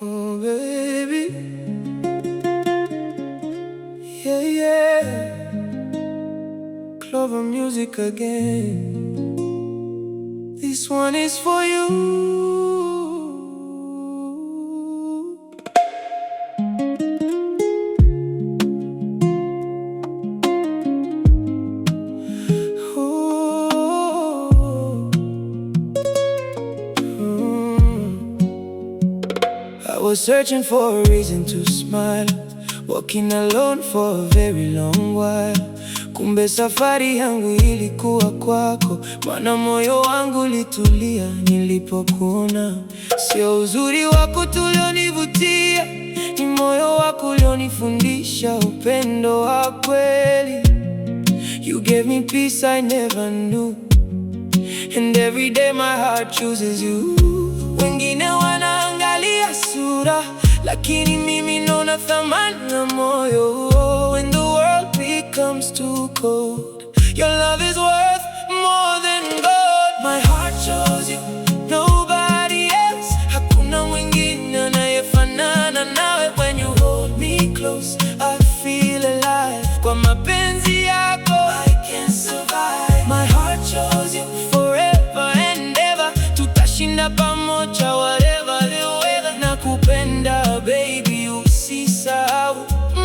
Oh baby, yeah, yeah. Clover music again. This one is for you. I was searching for a reason to smile, walking alone for a very long while. Kumbe safari yangu ilikuwa kwako, maana moyo wangu litulia nilipokuona. Sio uzuri wako tu ulionivutia, ni moyo wako ulionifundisha upendo wa kweli. You gave me peace I never knew, and every day my heart chooses you. Wengine wanaangalia sura, lakini mimi naona thamani ya moyo. When the world becomes too cold, your love is worth more than gold. My heart chose you, nobody else. Hakuna mwingine anayefanana nawe. When you hold me close, I feel alive. Kwa mapenzi yako, I can survive. My heart chose you, forever and ever. Tutashinda pamoja, whatever the weather. Nakupenda baby, usisahau.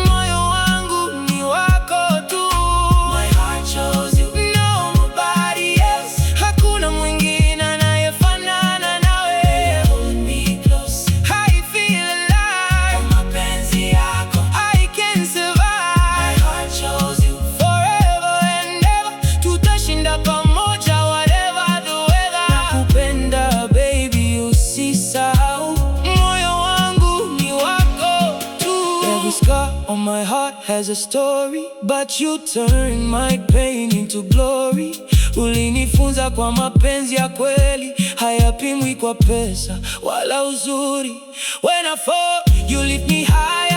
Moyo wangu ni wako tu. My heart chose you, nobody else. Hakuna mwingine anayefanana nawe. Hold me close, I feel alive. Kwa mapenzi yako, I can survive. My heart chose you, forever and ever. Tutashinda pamoja, whatever the weather. Nakupenda baby, usisahau. Moyo wangu ni wako tu. Every scar on my heart has a story, but you turn my pain into glory. Ulinifunza kwa mapenzi ya kweli, hayapimwi kwa pesa wala uzuri. When I fall, you lift me high.